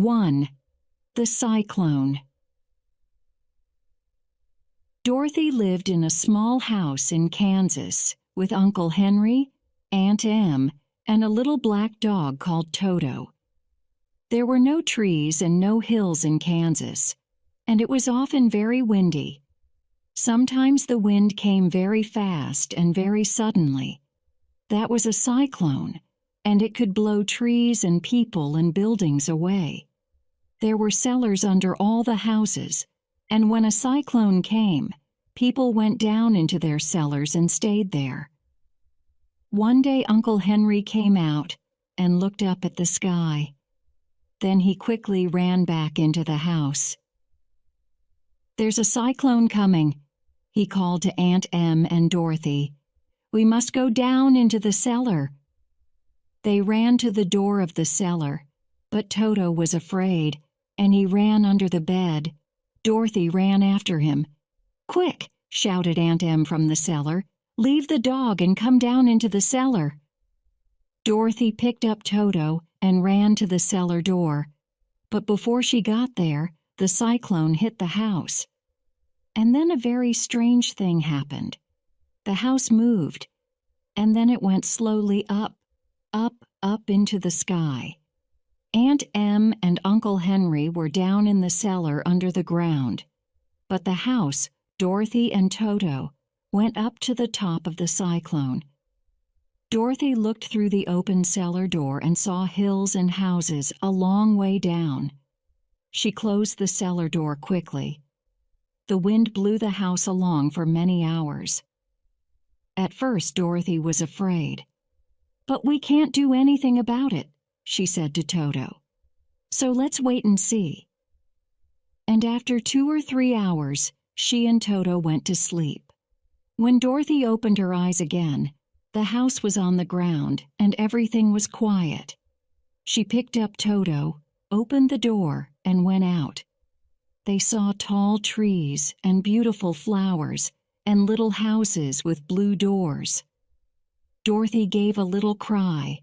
1. The Cyclone. Dorothy lived in a small house in Kansas with Uncle Henry, Aunt Em, and a little black dog called Toto. There were no trees and no hills in Kansas, and it was often very windy. Sometimes the wind came very fast and very suddenly. That was a cyclone, and it could blow trees and people and buildings away. There were cellars under all the houses, and when a cyclone came, people went down into their cellars and stayed there. One day Uncle Henry came out and looked up at the sky. Then he quickly ran back into the house. "There's a cyclone coming," he called to Aunt Em and Dorothy. "We must go down into the cellar." They ran to the door of the cellar, but Toto was afraid, and he ran under the bed. Dorothy ran after him. "Quick!" shouted Aunt Em from the cellar. "Leave the dog and come down into the cellar." Dorothy picked up Toto and ran to the cellar door. But before she got there, the cyclone hit the house. And then a very strange thing happened. The house moved, and then it went slowly up, up, up into the sky. Aunt Em and Uncle Henry were down in the cellar under the ground, but the house, Dorothy and Toto, went up to the top of the cyclone. Dorothy looked through the open cellar door and saw hills and houses a long way down. She closed the cellar door quickly. The wind blew the house along for many hours. At first, Dorothy was afraid. "But we can't do anything about it," she said to Toto. "So let's wait and see." And after 2 or 3 hours, she and Toto went to sleep. When Dorothy opened her eyes again, the house was on the ground and everything was quiet. She picked up Toto, opened the door, and went out. They saw tall trees and beautiful flowers and little houses with blue doors. Dorothy gave a little cry.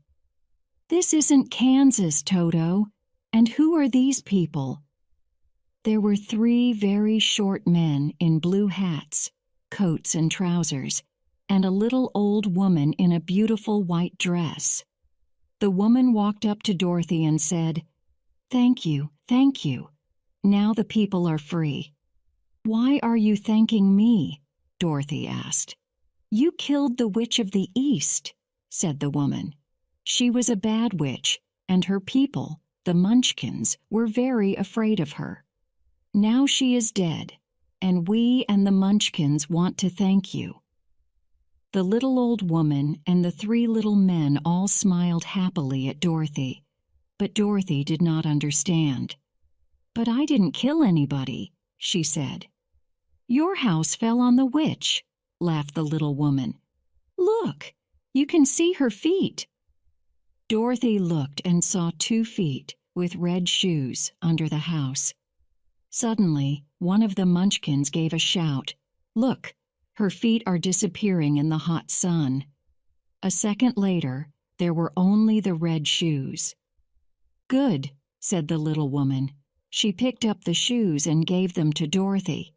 "This isn't Kansas, Toto. And who are these people?" There were 3 very short men in blue hats, coats and trousers, and a little old woman in a beautiful white dress. The woman walked up to Dorothy and said, "Thank you, thank you. Now the people are free." "Why are you thanking me?" Dorothy asked. "You killed the Witch of the East," said the woman. "She was a bad witch, and her people, the Munchkins, were very afraid of her. Now she is dead, and we and the Munchkins want to thank you." The little old woman and the 3 little men all smiled happily at Dorothy, but Dorothy did not understand. "But I didn't kill anybody," she said. "Your house fell on the witch," laughed the little woman. "Look, you can see her feet." Dorothy looked and saw 2 feet with red shoes under the house. Suddenly, one of the Munchkins gave a shout. "Look, her feet are disappearing in the hot sun." A second later, there were only the red shoes. "Good," said the little woman. She picked up the shoes and gave them to Dorothy.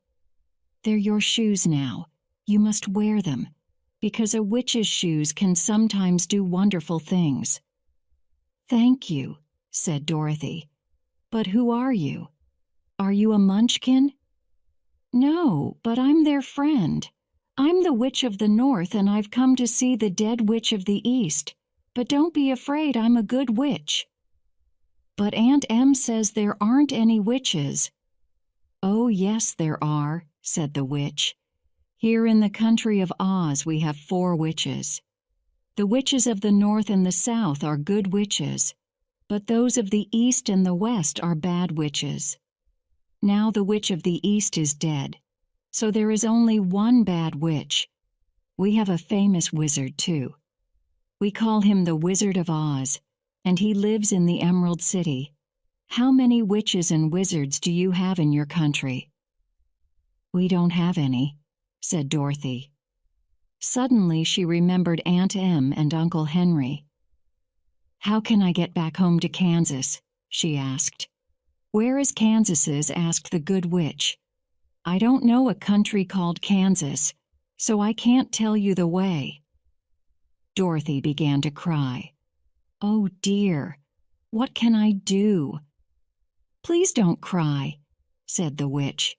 "They're your shoes now. You must wear them, because a witch's shoes can sometimes do wonderful things." "Thank you," said Dorothy. "But who are you? Are you a Munchkin?" "No, but I'm their friend. I'm the Witch of the North, and I've come to see the dead Witch of the East. But don't be afraid, I'm a good witch." "But Aunt Em says there aren't any witches." "Oh, yes, there are," said the witch. "Here in the country of Oz we have 4 witches. The witches of the North and the South are good witches, but those of the East and the West are bad witches. Now the Witch of the East is dead, so there is only one bad witch. We have a famous wizard, too. We call him the Wizard of Oz, and he lives in the Emerald City. How many witches and wizards do you have in your country?" "We don't have any," said Dorothy. Suddenly she remembered Aunt Em and Uncle Henry. "How can I get back home to Kansas?" she asked. "Where is Kansas's?" asked the good witch. "I don't know a country called Kansas, so I can't tell you the way." Dorothy began to cry. "Oh dear, what can I do?" "Please don't cry," said the witch.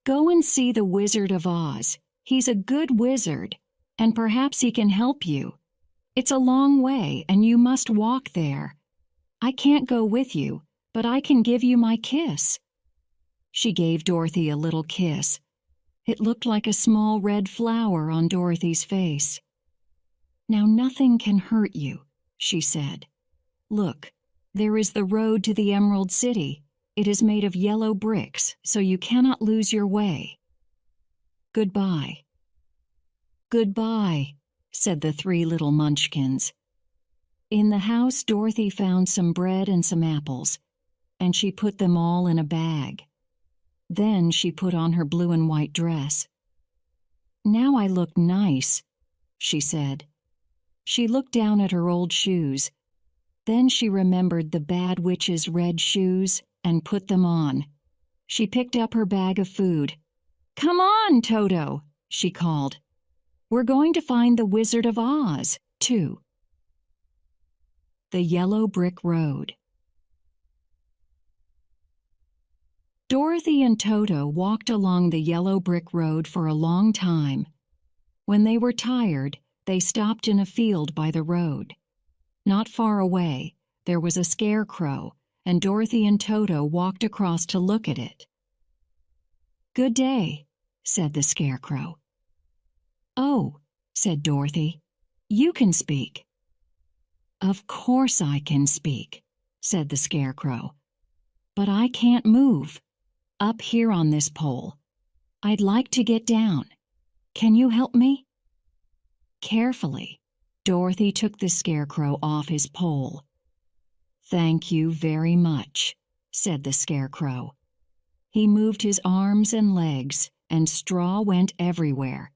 "Go and see the Wizard of Oz. He's a good wizard, and perhaps he can help you. It's a long way, and you must walk there. I can't go with you, but I can give you my kiss." She gave Dorothy a little kiss. It looked like a small red flower on Dorothy's face. "Now nothing can hurt you," she said. "Look, there is the road to the Emerald City. It is made of yellow bricks, so you cannot lose your way. Goodbye." "Goodbye," said the three little munchkins. In the house, Dorothy found some bread and some apples, and she put them all in a bag. Then she put on her blue and white dress. "Now I look nice," she said. She looked down at her old shoes. Then she remembered the bad witch's red shoes and put them on. She picked up her bag of food. "Come on, Toto," she called. "We're going to find the Wizard of Oz, too." The Yellow Brick Road. Dorothy and Toto walked along the yellow brick road for a long time. When they were tired, they stopped in a field by the road. Not far away, there was a scarecrow, and Dorothy and Toto walked across to look at it. "Good day," said the scarecrow. "Oh," said Dorothy, "you can speak." "Of course I can speak," said the scarecrow. "But I can't move. Up here on this pole. I'd like to get down. Can you help me?" Carefully, Dorothy took the scarecrow off his pole. "Thank you very much," said the scarecrow. He moved his arms and legs, and straw went everywhere.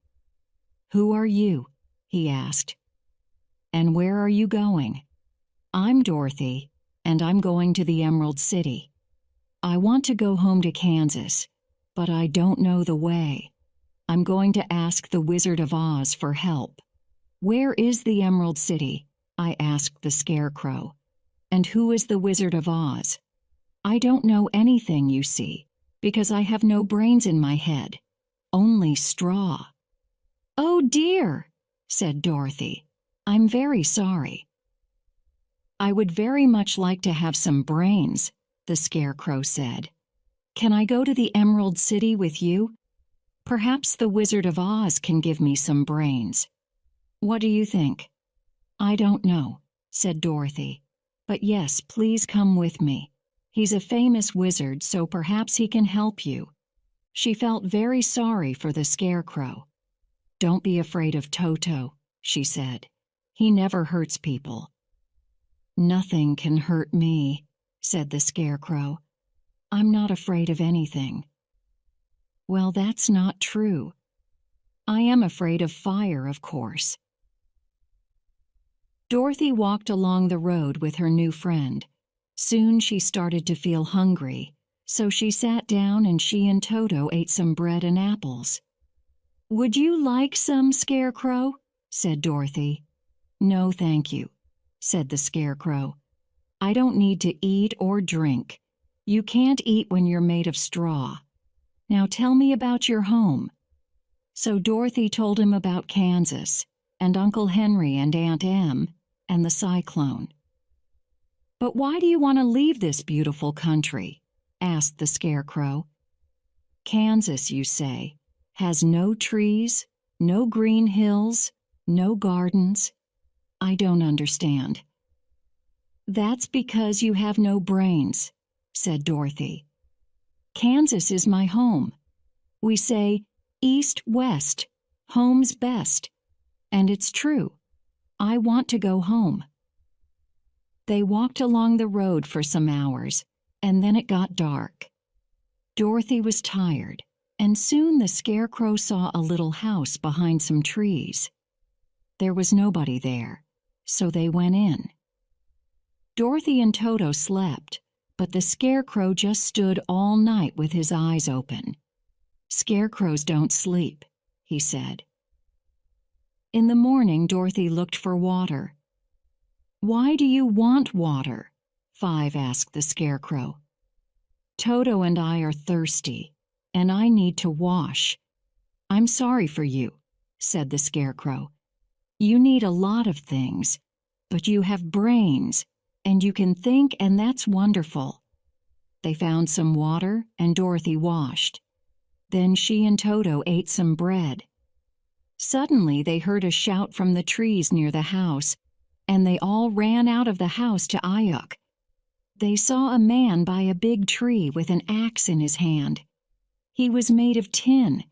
"Who are you?" he asked. "And where are you going?" "I'm Dorothy, and I'm going to the Emerald City. I want to go home to Kansas, but I don't know the way. I'm going to ask the Wizard of Oz for help." "Where is the Emerald City?" I asked the scarecrow. "And who is the Wizard of Oz?" "I don't know anything, you see, because I have no brains in my head, only straw." "Oh dear," said Dorothy. "I'm very sorry." "I would very much like to have some brains," the scarecrow said. "Can I go to the Emerald City with you? Perhaps the Wizard of Oz can give me some brains. What do you think?" "I don't know," said Dorothy. "But yes, please come with me. He's a famous wizard, so perhaps he can help you." She felt very sorry for the scarecrow. "Don't be afraid of Toto," she said. "He never hurts people." "Nothing can hurt me," said the scarecrow. "I'm not afraid of anything." "Well, that's not true. I am afraid of fire, of course." Dorothy walked along the road with her new friend. Soon she started to feel hungry, so she sat down and she and Toto ate some bread and apples. "Would you like some, Scarecrow?" said Dorothy. "No, thank you," said the Scarecrow. "I don't need to eat or drink. You can't eat when you're made of straw. Now tell me about your home." So Dorothy told him about Kansas, and Uncle Henry and Aunt Em, and the cyclone. "But why do you want to leave this beautiful country?" asked the Scarecrow. "Kansas, you say, has no trees, no green hills, no gardens. I don't understand." "That's because you have no brains," said Dorothy. "Kansas is my home. We say, east, west, home's best. And it's true. I want to go home." They walked along the road for some hours, and then it got dark. Dorothy was tired, and soon the Scarecrow saw a little house behind some trees. There was nobody there, so they went in. Dorothy and Toto slept, but the Scarecrow just stood all night with his eyes open. "Scarecrows don't sleep," he said. In the morning, Dorothy looked for water. "Why do you want water?" Five asked the Scarecrow. "Toto and I are thirsty, and I need to wash." "I'm sorry for you," said the Scarecrow. "You need a lot of things, but you have brains, and you can think, and that's wonderful." They found some water, and Dorothy washed. Then she and Toto ate some bread. Suddenly they heard a shout from the trees near the house, and they all ran out of the house to Ayuk. They saw a man by a big tree with an axe in his hand. He was made of tin.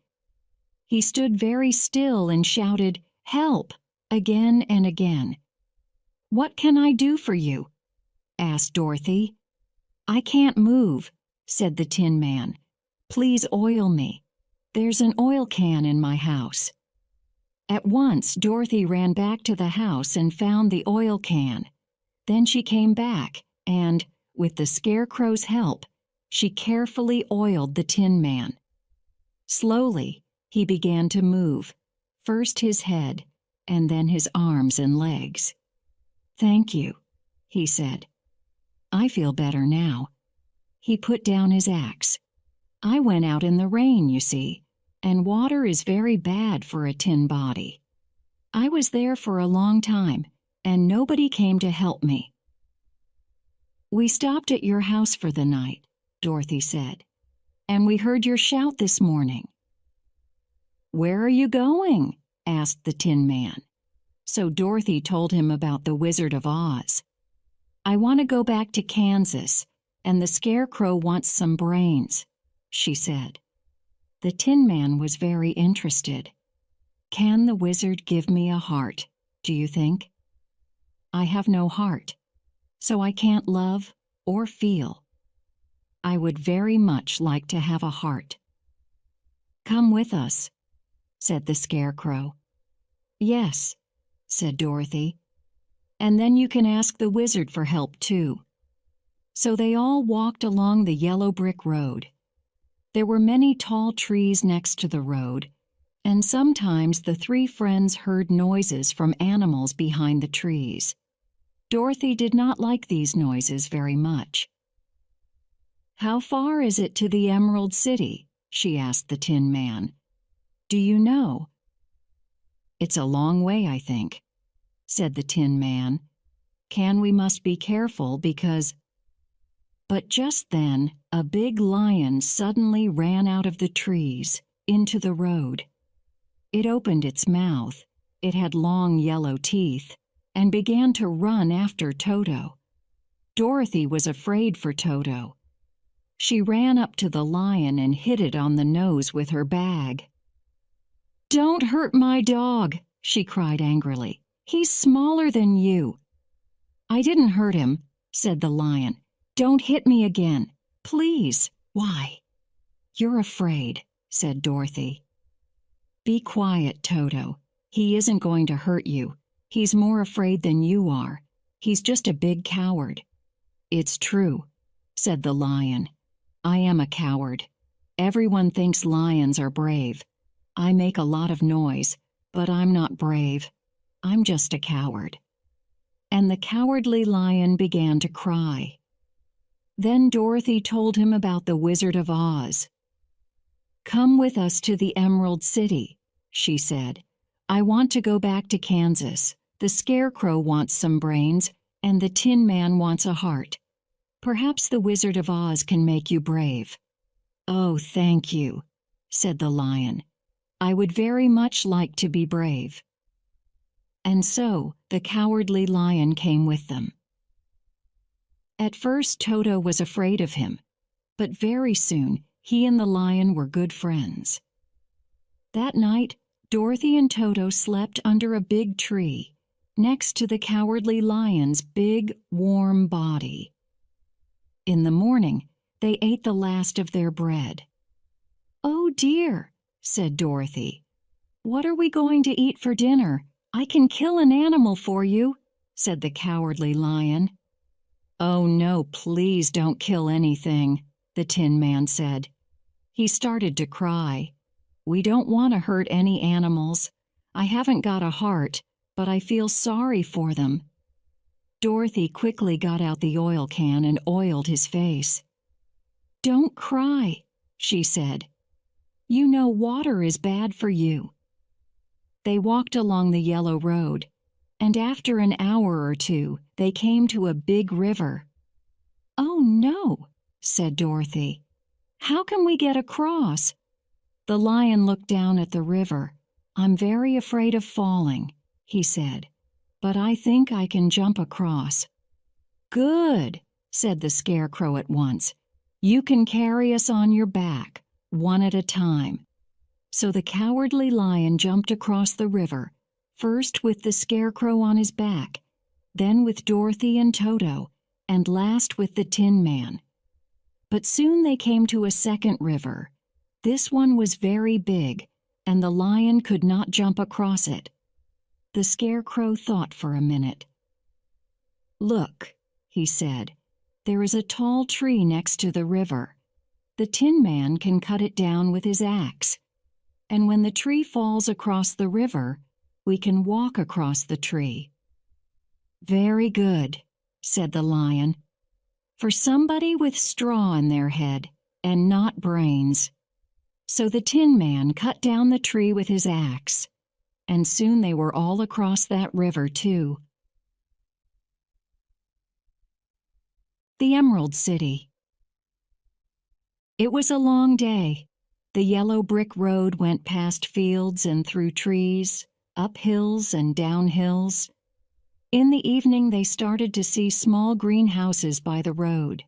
He stood very still and shouted, "Help!" again and again. "What can I do for you?" asked Dorothy. "I can't move," said the Tin Man. "Please oil me. There's an oil can in my house." At once, Dorothy ran back to the house and found the oil can. Then she came back and, with the Scarecrow's help, she carefully oiled the Tin Man. Slowly, he began to move, first his head, and then his arms and legs. "Thank you," he said. "I feel better now." He put down his axe. "I went out in the rain, you see, and water is very bad for a tin body. I was there for a long time, and nobody came to help me." "We stopped at your house for the night," Dorothy said, "and we heard your shout this morning." "Where are you going?" asked the Tin Man. So Dorothy told him about the Wizard of Oz. "I want to go back to Kansas, and the Scarecrow wants some brains," she said. The Tin Man was very interested. "Can the wizard give me a heart, do you think?" "I have no heart, so I can't love or feel. I would very much like to have a heart." "Come with us," said the Scarecrow. "Yes," said Dorothy. "And then you can ask the wizard for help, too." So they all walked along the yellow brick road. There were many tall trees next to the road, and sometimes the three friends heard noises from animals behind the trees. Dorothy did not like these noises very much. "How far is it to the Emerald City?" she asked the Tin Man. "Do you know?" "It's a long way, I think," said the Tin Man. We must be careful because—" But just then, a big lion suddenly ran out of the trees into the road. It opened its mouth, it had long yellow teeth, and began to run after Toto. Dorothy was afraid for Toto. She ran up to the lion and hit it on the nose with her bag. "Don't hurt my dog," she cried angrily. "He's smaller than you." "I didn't hurt him," said the lion. "Don't hit me again, please." "Why?" "You're afraid," said Dorothy. "Be quiet, Toto. He isn't going to hurt you. He's more afraid than you are. He's just a big coward." "It's true," said the lion. "I am a coward. Everyone thinks lions are brave. I make a lot of noise, but I'm not brave. I'm just a coward." And the Cowardly Lion began to cry. Then Dorothy told him about the Wizard of Oz. "Come with us to the Emerald City," she said. "I want to go back to Kansas. The Scarecrow wants some brains, and the Tin Man wants a heart. Perhaps the Wizard of Oz can make you brave." "Oh, thank you," said the lion. "I would very much like to be brave." And so the Cowardly Lion came with them. At first Toto was afraid of him, but very soon he and the lion were good friends. That night, Dorothy and Toto slept under a big tree, next to the Cowardly Lion's big, warm body. In the morning, they ate the last of their bread. "Oh dear," said Dorothy. "What are we going to eat for dinner? I can kill an animal for you," said the Cowardly Lion. "Oh no, please don't kill anything," the Tin Man said. He started to cry. "We don't want to hurt any animals. I haven't got a heart, but I feel sorry for them." Dorothy quickly got out the oil can and oiled his face. "Don't cry," she said. "You know water is bad for you." They walked along the yellow road, and after an hour or two, they came to a big river. "Oh no," said Dorothy. "How can we get across?" The lion looked down at the river. "I'm very afraid of falling," he said, "but I think I can jump across." "Good," said the Scarecrow at once. "You can carry us on your back, one at a time." So the Cowardly Lion jumped across the river, first with the Scarecrow on his back, then with Dorothy and Toto, and last with the Tin Man. But soon they came to a second river. This one was very big, and the lion could not jump across it. The Scarecrow thought for a minute. "Look," he said, "there is a tall tree next to the river. The Tin Man can cut it down with his axe. And when the tree falls across the river, we can walk across the tree." "Very good," said the lion. "For somebody with straw in their head and not brains." So the Tin Man cut down the tree with his axe, and soon they were all across that river too. The Emerald City. It was a long day. The yellow brick road went past fields and through trees, up hills and down hills. In the evening they started to see small green houses by the road.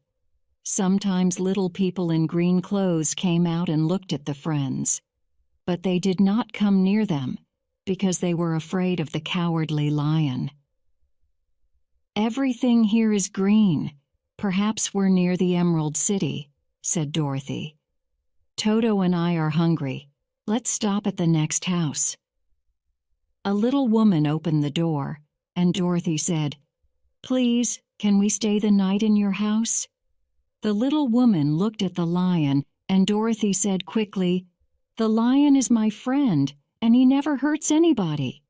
Sometimes little people in green clothes came out and looked at the friends. But they did not come near them, because they were afraid of the Cowardly Lion. "Everything here is green. Perhaps we're near the Emerald City," said Dorothy. "Toto and I are hungry. Let's stop at the next house." A little woman opened the door, and Dorothy said, "Please, can we stay the night in your house?" The little woman looked at the lion, and Dorothy said quickly, "The lion is my friend, and he never hurts anybody."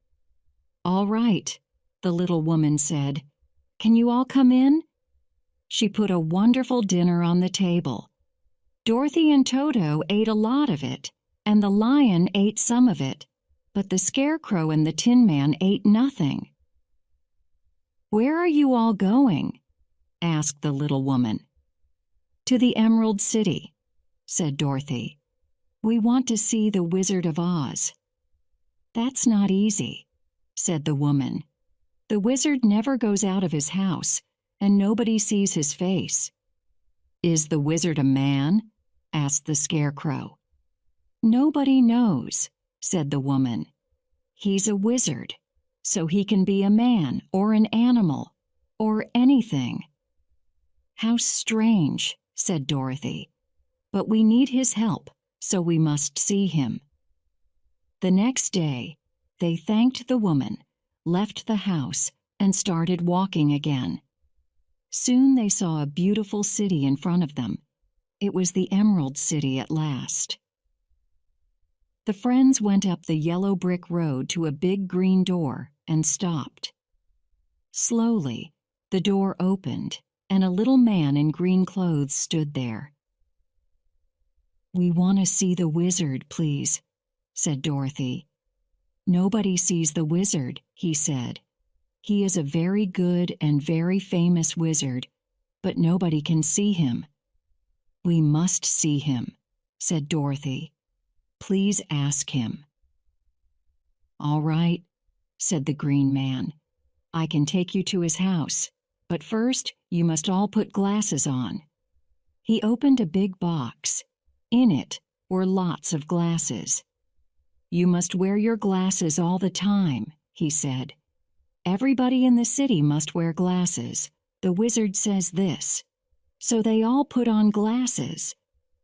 "All right," the little woman said. "Can you all come in?" She put a wonderful dinner on the table. Dorothy and Toto ate a lot of it, and the lion ate some of it, but the Scarecrow and the Tin Man ate nothing. "Where are you all going?" asked the little woman. "To the Emerald City," said Dorothy. "We want to see the Wizard of Oz." "That's not easy," said the woman. "The wizard never goes out of his house, and nobody sees his face." "Is the wizard a man?" asked the Scarecrow. "Nobody knows," said the woman. "He's a wizard, so he can be a man or an animal or anything." "How strange," said Dorothy. "But we need his help, so we must see him." The next day, they thanked the woman, left the house, and started walking again. Soon they saw a beautiful city in front of them. It was the Emerald City at last. The friends went up the yellow brick road to a big green door and stopped. Slowly, the door opened, and a little man in green clothes stood there. "We want to see the wizard, please," said Dorothy. "Nobody sees the wizard," he said. "He is a very good and very famous wizard, but nobody can see him." "We must see him," said Dorothy. "Please ask him." "All right," said the green man. "I can take you to his house, but first you must all put glasses on." He opened a big box. In it were lots of glasses. "You must wear your glasses all the time," he said. "Everybody in the city must wear glasses. The wizard says this." So they all put on glasses.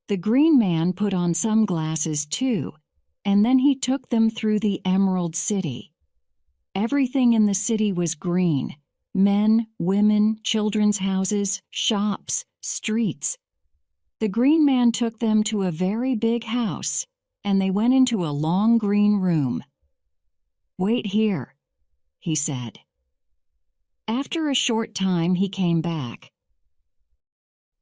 The green man put on some glasses too, and then he took them through the Emerald City. Everything in the city was green, Men, women, children's houses, shops, streets. The green man took them to a very big house, and they went into a long green room. "Wait here," he said. After a short time he came back.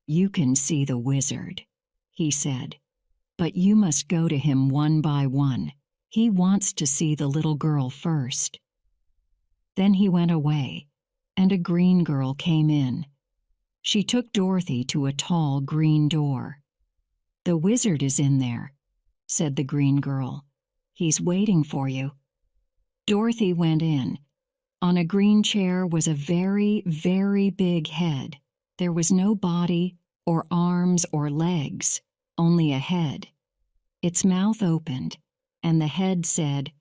"You can see the wizard," he said, "but you must go to him one by one. He wants to see the little girl first." Then he went away, and a green girl came in. She took Dorothy to a tall green door. "The wizard is in there," said the green girl. "He's waiting for you." Dorothy went in. On a green chair was a very, very big head. There was no body or arms or legs, only a head. Its mouth opened, and the head said,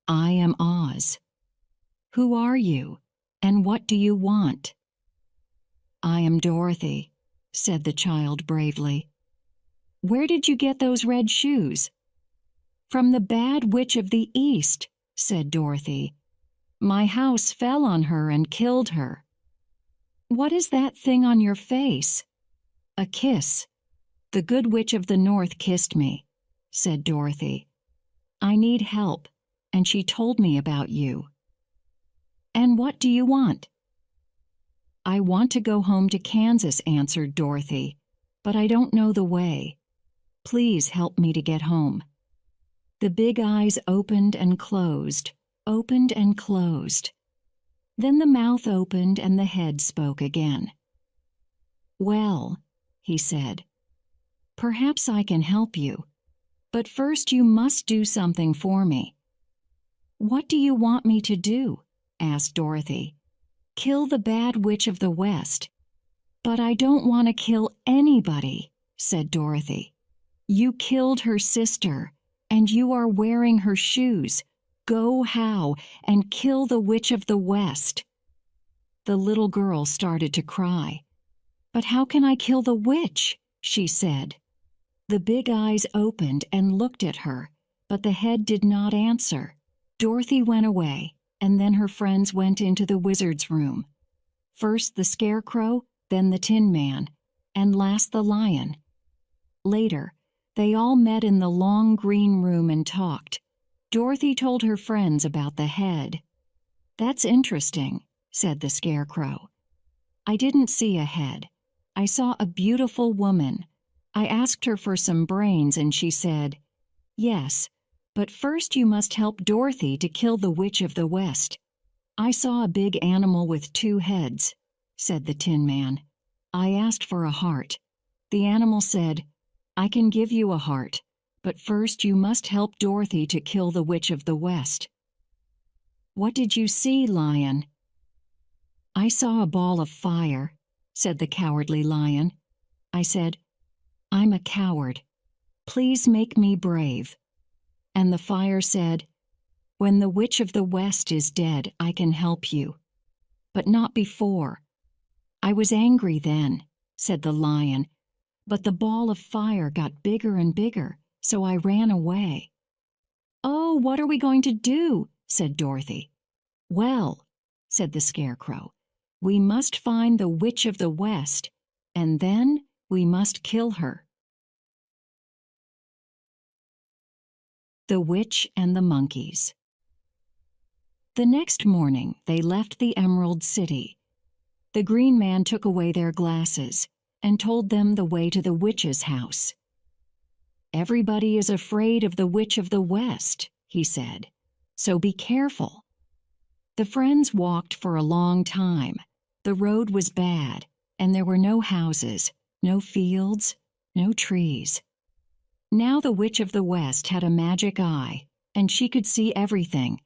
"I am Oz." "Who are you, and what do you want?" "I am Dorothy," said the child bravely. "Where did you get those red shoes?" "From the bad witch of the East," said Dorothy. "My house fell on her and killed her." "What is that thing on your face?" "A kiss. The good witch of the North kissed me," said Dorothy. "I need help, and she told me about you." "And what do you want?" "I want to go home to Kansas," answered Dorothy, "but I don't know the way. Please help me to get home." The big eyes opened and closed, opened and closed. Then the mouth opened and the head spoke again. "Well," he said, "perhaps I can help you, but first you must do something for me." "What do you want me to do?" asked Dorothy. "Kill the bad witch of the West." "But I don't want to kill anybody," said Dorothy. "You killed her sister, and you are wearing her shoes. Go how and kill the witch of the West." The little girl started to cry. "But how can I kill the witch?" she said. The big eyes opened and looked at her, but the head did not answer. Dorothy went away, and then her friends went into the wizard's room. First the Scarecrow, then the Tin Man, and last the Lion. Later, they all met in the long green room and talked. Dorothy told her friends about the head. "That's interesting," said the Scarecrow. "I didn't see a head. I saw a beautiful woman. I asked her for some brains and she said, 'Yes, but first you must help Dorothy to kill the witch of the West.' I saw a big animal with 2 heads," said the Tin Man. "I asked for a heart. The animal said, 'I can give you a heart, but first you must help Dorothy to kill the witch of the West.'" "What did you see, Lion?" "I saw a ball of fire," said the Cowardly Lion. "I said, 'I'm a coward. Please make me brave.' And the fire said, 'When the witch of the West is dead, I can help you. But not before.' I was angry then," said the Lion, "but the ball of fire got bigger and bigger, so I ran away." "Oh, what are we going to do?" said Dorothy. "Well," said the Scarecrow, "we must find the witch of the West, and then we must kill her." The Witch and the Monkeys. The next morning they left the Emerald City. The Green Man took away their glasses and told them the way to the witch's house. "Everybody is afraid of the witch of the West," he said, "so be careful." The friends walked for a long time. The road was bad, and there were no houses, no fields, no trees. Now the witch of the West had a magic eye, and she could see everything.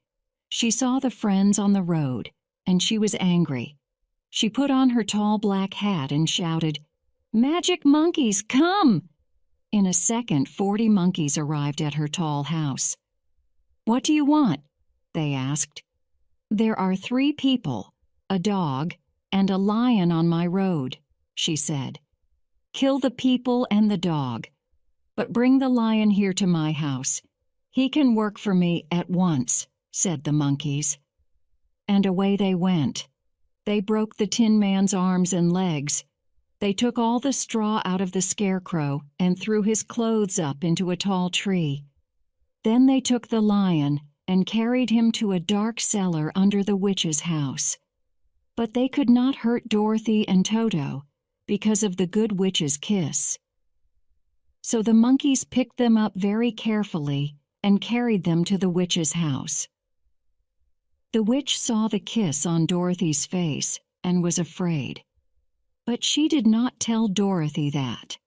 She saw the friends on the road, and she was angry. She put on her tall black hat and shouted, "Magic monkeys, come!" In a second, 40 monkeys arrived at her tall house. "What do you want?" they asked. "There are 3 people, a dog, and a lion on my road," she said. "Kill the people and the dog, but bring the lion here to my house. He can work for me at once," said the monkeys. And away they went. They broke the Tin Man's arms and legs. They took all the straw out of the Scarecrow and threw his clothes up into a tall tree. Then they took the Lion and carried him to a dark cellar under the witch's house. But they could not hurt Dorothy and Toto because of the good witch's kiss. So the monkeys picked them up very carefully and carried them to the witch's house. The witch saw the kiss on Dorothy's face and was afraid. But she did not tell Dorothy that.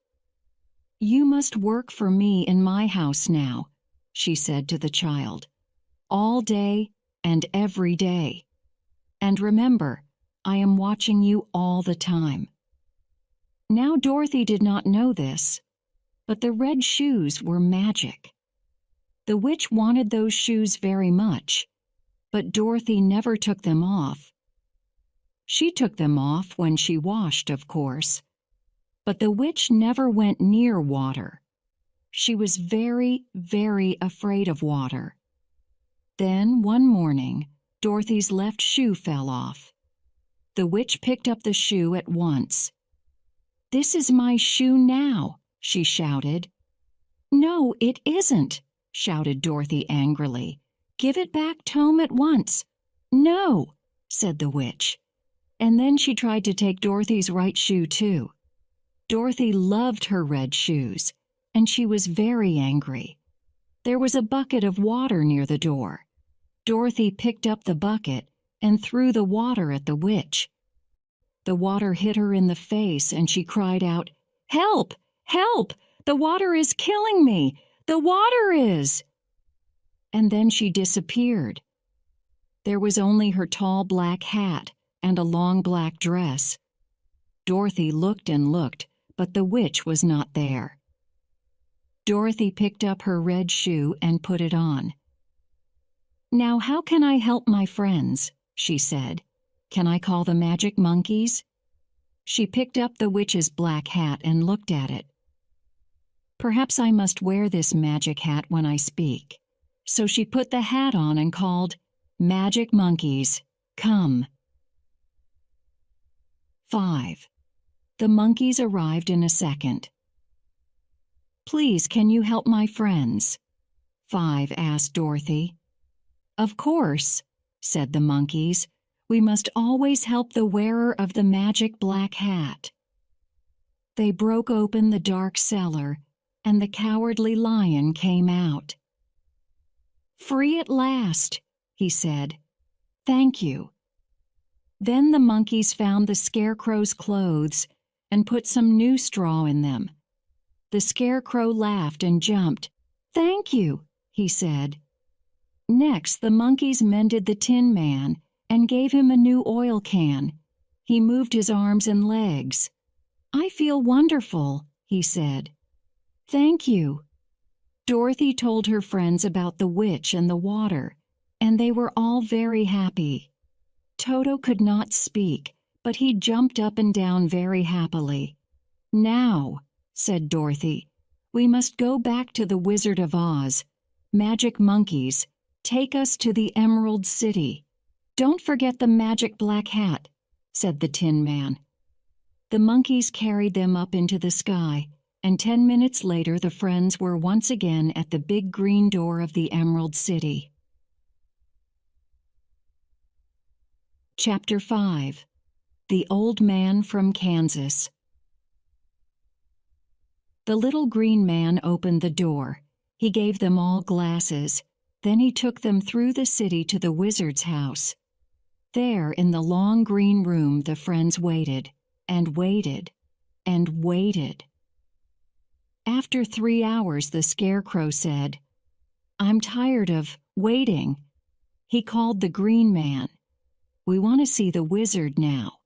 "You must work for me in my house now," she said to the child, "all day and every day. And remember, I am watching you all the time." Now Dorothy did not know this, but the red shoes were magic. The witch wanted those shoes very much, but Dorothy never took them off. She took them off when she washed, of course, but the witch never went near water. She was very, very afraid of water. Then, one morning, Dorothy's left shoe fell off. The witch picked up the shoe at once. "This is my shoe now," she shouted. "No, it isn't," shouted Dorothy angrily. "Give it back, Tom, at once." "No," said the witch. And then she tried to take Dorothy's right shoe, too. Dorothy loved her red shoes, and she was very angry. There was a bucket of water near the door. Dorothy picked up the bucket and threw the water at the witch. The water hit her in the face, and she cried out, "Help! Help! The water is killing me! The water is!" And then she disappeared. There was only her tall black hat and a long black dress. Dorothy looked and looked, but the witch was not there. Dorothy picked up her red shoe and put it on. "Now how can I help my friends?" she said. "Can I call the magic monkeys?" She picked up the witch's black hat and looked at it. "Perhaps I must wear this magic hat when I speak." So she put the hat on and called, "Magic monkeys, come." 5. The monkeys arrived in a second. "Please, can you help my friends?" 5 asked Dorothy. "Of course," said the monkeys. "We must always help the wearer of the magic black hat." They broke open the dark cellar, and the Cowardly Lion came out. "Free at last," he said. "Thank you." Then the monkeys found the Scarecrow's clothes and put some new straw in them. The Scarecrow laughed and jumped. "Thank you," he said. Next, the monkeys mended the Tin Man and gave him a new oil can. He moved his arms and legs. "I feel wonderful," he said. "Thank you." Dorothy told her friends about the witch and the water, and they were all very happy. Toto could not speak, but he jumped up and down very happily. "Now," said Dorothy, "we must go back to the Wizard of Oz. Magic monkeys, take us to the Emerald City. Don't forget the magic black hat," said the Tin Man. The monkeys carried them up into the sky, and 10 minutes later the friends were once again at the big green door of the Emerald City. Chapter 5. The Old Man from Kansas. The little green man opened the door. He gave them all glasses. Then he took them through the city to the wizard's house. There, in the long green room, the friends waited, and waited, and waited. After 3 hours, the Scarecrow said, "I'm tired of waiting." He called the green man. "We want to see the wizard now,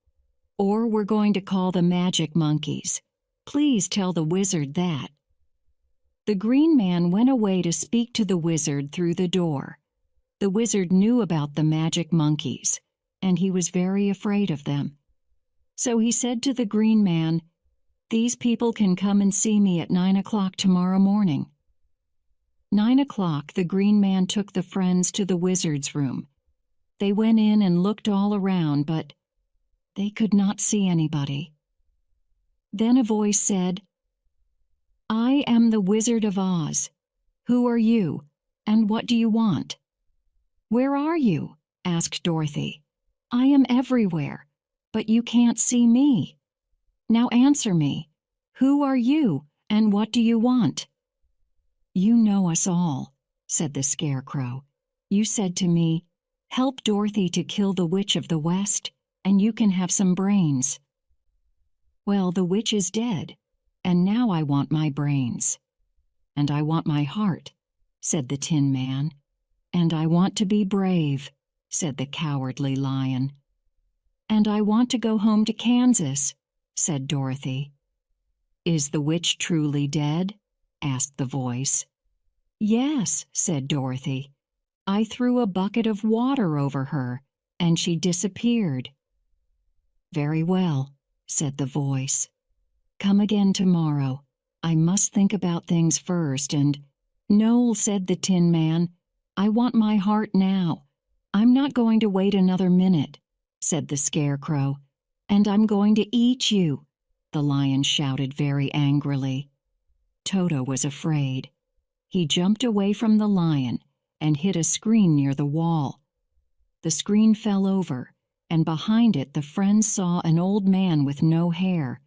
or we're going to call the magic monkeys. Please tell the wizard that." The green man went away to speak to the wizard through the door. The wizard knew about the magic monkeys, and he was very afraid of them. So he said to the green man, "These people can come and see me at 9 o'clock tomorrow morning." 9 o'clock, the green man took the friends to the wizard's room. They went in and looked all around, but They could not see anybody. Then a voice said, "I am the Wizard of Oz. Who are you, and what do you want?" "Where are you?" asked Dorothy. "I am everywhere, but you can't see me. Now answer me. Who are you, and what do you want?" "You know us all," said the Scarecrow. "You said to me, 'Help Dorothy to kill the Witch of the West, and you can have some brains.' Well, the witch is dead, and now I want my brains. And I want my heart," said the Tin Man. "And I want to be brave," said the Cowardly Lion. "And I want to go home to Kansas," said Dorothy. "Is the witch truly dead?" asked the voice. "Yes," said Dorothy. "I threw a bucket of water over her, and she disappeared." "Very well," said the voice. "Come again tomorrow. I must think about things first, and—" "No," said the Tin Man. "I want my heart now. I'm not going to wait another minute," said the Scarecrow. "And I'm going to eat you," the lion shouted very angrily. Toto was afraid. He jumped away from the lion and hit a screen near the wall. The screen fell over, and behind it the friends saw an old man with no hair.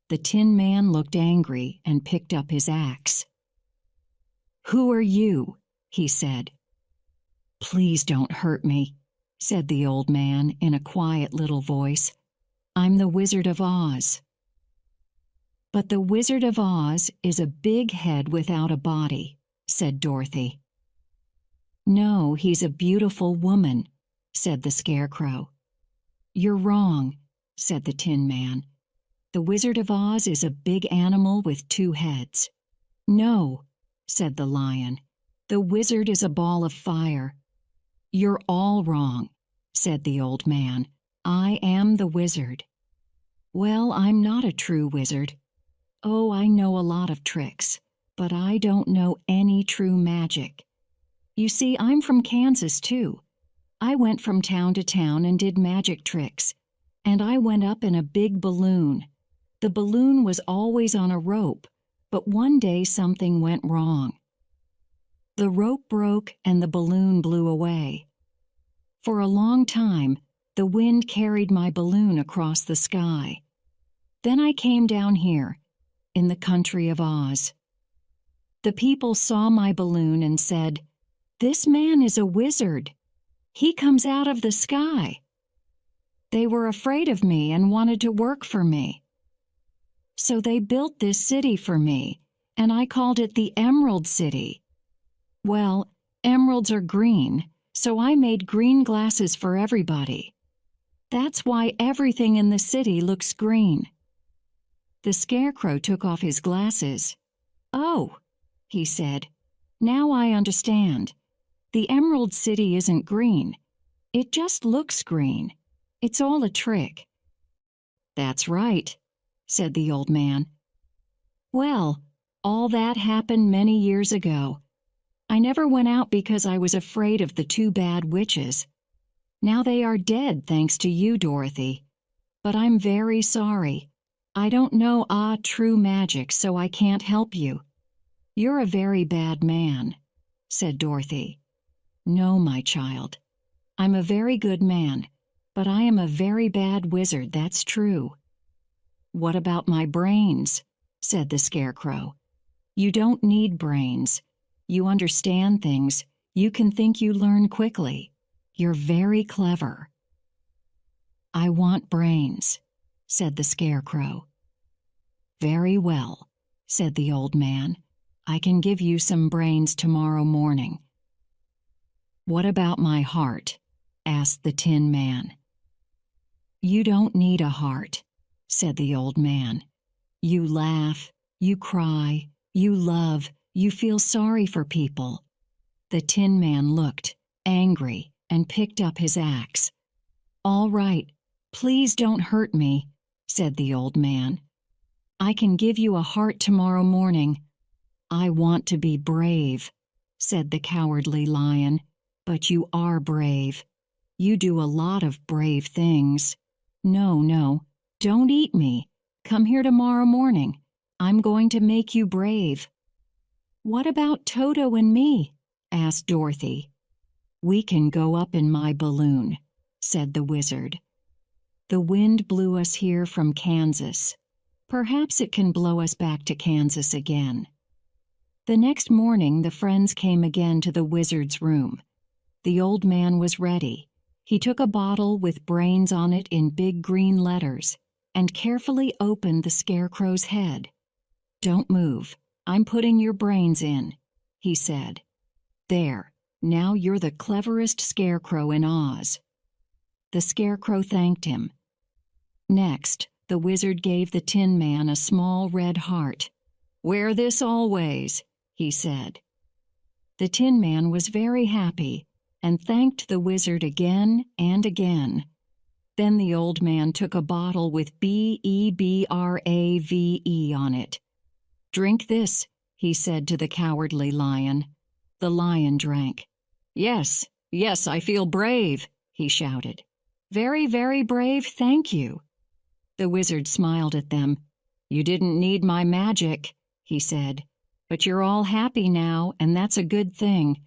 The Tin Man looked angry and picked up his axe. "Who are you?" he said. "Please don't hurt me," said the old man in a quiet little voice. "I'm the Wizard of Oz." "But the Wizard of Oz is a big head without a body," said Dorothy. "No, he's a beautiful woman," said the Scarecrow. "You're wrong," said the Tin Man. "The Wizard of Oz is a big animal with 2 heads." "No," said the lion. "The wizard is a ball of fire." "You're all wrong," said the old man. "I am the wizard." "Well, I'm not a true wizard. Oh, I know a lot of tricks, but I don't know any true magic. You see, I'm from Kansas, too. I went from town to town and did magic tricks, and I went up in a big balloon. The balloon was always on a rope, but one day something went wrong. The rope broke and the balloon blew away. For a long time, the wind carried my balloon across the sky. Then I came down here, in the country of Oz. The people saw my balloon and said, 'This man is a wizard. He comes out of the sky.' They were afraid of me and wanted to work for me. So they built this city for me, and I called it the Emerald City. Well, emeralds are green, so I made green glasses for everybody. That's why everything in the city looks green." The Scarecrow took off his glasses. "Oh," he said, "now I understand. The Emerald City isn't green. It just looks green. It's all a trick." "That's right," said the old man. "Well, all that happened many years ago. I never went out because I was afraid of the 2 bad witches. Now they are dead thanks to you, Dorothy. But I'm very sorry. I don't know true magic, so I can't help you." "You're a very bad man," said Dorothy. "No, my child. I'm a very good man, but I am a very bad wizard, that's true." "What about my brains?" said the Scarecrow. "You don't need brains. You understand things. You can think, you learn quickly. You're very clever." "I want brains," said the Scarecrow. "Very well," said the old man. "I can give you some brains tomorrow morning." "What about my heart?" asked the Tin Man. "You don't need a heart," said the old man. "You laugh, you cry, you love, you feel sorry for people." The Tin Man looked angry and picked up his axe. "All right, please don't hurt me," said the old man. "I can give you a heart tomorrow morning." "I want to be brave," said the Cowardly Lion. "But you are brave. You do a lot of brave things." No, no, don't eat me. Come here tomorrow morning. I'm going to make you brave." "What about Toto and me?" asked Dorothy. "We can go up in my balloon," said the wizard. "The wind blew us here from Kansas. Perhaps it can blow us back to Kansas again." The next morning, the friends came again to the wizard's room. The old man was ready. He took a bottle with brains on it in big green letters and carefully opened the scarecrow's head. "Don't move. I'm putting your brains in," he said. "There, now you're the cleverest scarecrow in Oz." The scarecrow thanked him. Next, the wizard gave the Tin Man a small red heart. "Wear this always," he said. The Tin Man was very happy and thanked the wizard again and again. Then the old man took a bottle with BEBRAVE on it. "Drink this," he said to the Cowardly Lion. The lion drank. "Yes, yes, I feel brave," he shouted. "Very, very brave, thank you." The wizard smiled at them. "You didn't need my magic," he said. "But you're all happy now, and that's a good thing.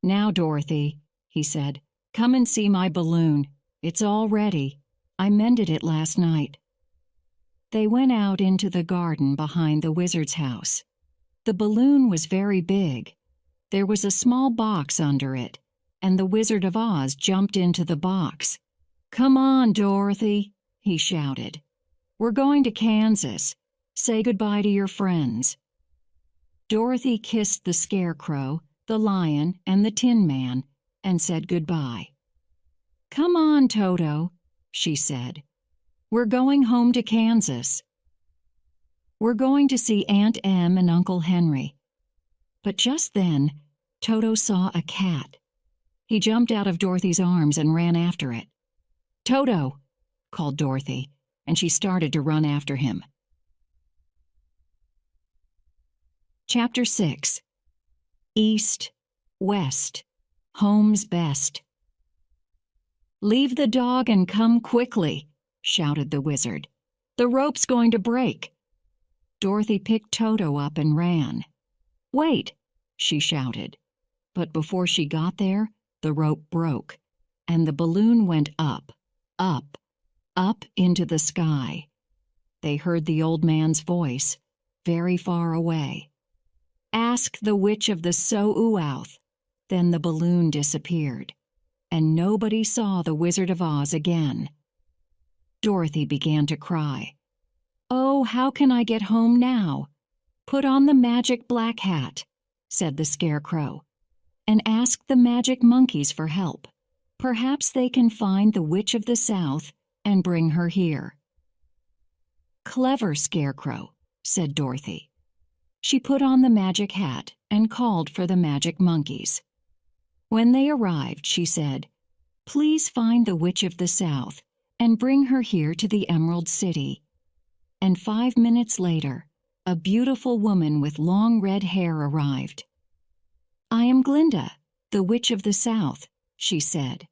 Now, Dorothy," he said, "come and see my balloon. It's all ready. I mended it last night." They went out into the garden behind the wizard's house. The balloon was very big. There was a small box under it, and the Wizard of Oz jumped into the box. "Come on, Dorothy," he shouted. "We're going to Kansas. Say goodbye to your friends." Dorothy kissed the Scarecrow, the Lion, and the Tin Man, and said goodbye. "Come on, Toto," she said. "We're going home to Kansas. We're going to see Aunt Em and Uncle Henry." But just then, Toto saw a cat. He jumped out of Dorothy's arms and ran after it. "Toto!" called Dorothy, and she started to run after him. Chapter 6. East, West, Home's Best. "Leave the dog and come quickly," shouted the wizard. "The rope's going to break." Dorothy picked Toto up and ran. "Wait," she shouted. But before she got there, the rope broke, and the balloon went up, up, up into the sky. They heard the old man's voice, very far away. "Ask the Witch of the So-Ooouth." Then the balloon disappeared, and nobody saw the Wizard of Oz again. Dorothy began to cry. "Oh, how can I get home now?" "Put on the magic black hat," said the Scarecrow, "and ask the magic monkeys for help. Perhaps they can find the Witch of the South and bring her here." "Clever Scarecrow," said Dorothy. She put on the magic hat and called for the magic monkeys. When they arrived, she said, "Please find the Witch of the South and bring her here to the Emerald City." And 5 minutes later, a beautiful woman with long red hair arrived. "I am Glinda, the Witch of the South," she said.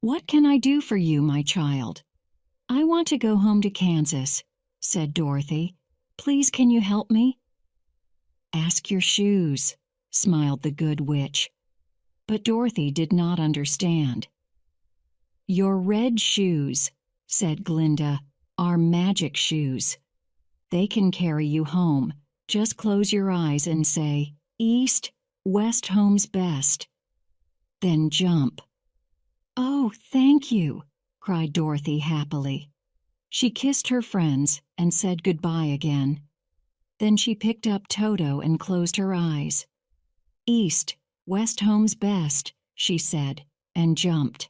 "What can I do for you, my child?" "I want to go home to Kansas," said Dorothy. "Please, can you help me?" "Ask your shoes," smiled the good witch. But Dorothy did not understand. "Your red shoes," said Glinda, "are magic shoes. They can carry you home. Just close your eyes and say, 'East, West, home's best.' Then jump." "Oh, thank you," cried Dorothy happily. She kissed her friends and said goodbye again. Then she picked up Toto and closed her eyes. "East, West, home's best," she said, and jumped.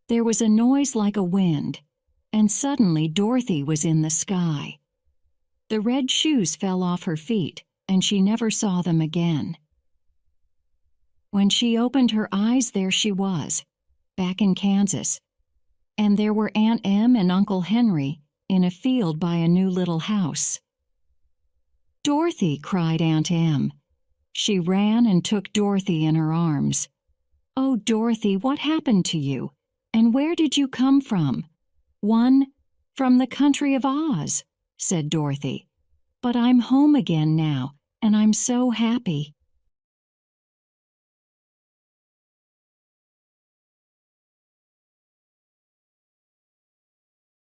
There was a noise like a wind, and suddenly Dorothy was in the sky. The red shoes fell off her feet, and she never saw them again. When she opened her eyes, there she was, back in Kansas, and there were Aunt Em and Uncle Henry in a field by a new little house. "Dorothy!" cried Aunt Em. She ran and took Dorothy in her arms. "Oh, Dorothy, what happened to you? And where did you come from?" "One from the country of Oz," said Dorothy. "But I'm home again now, and I'm so happy."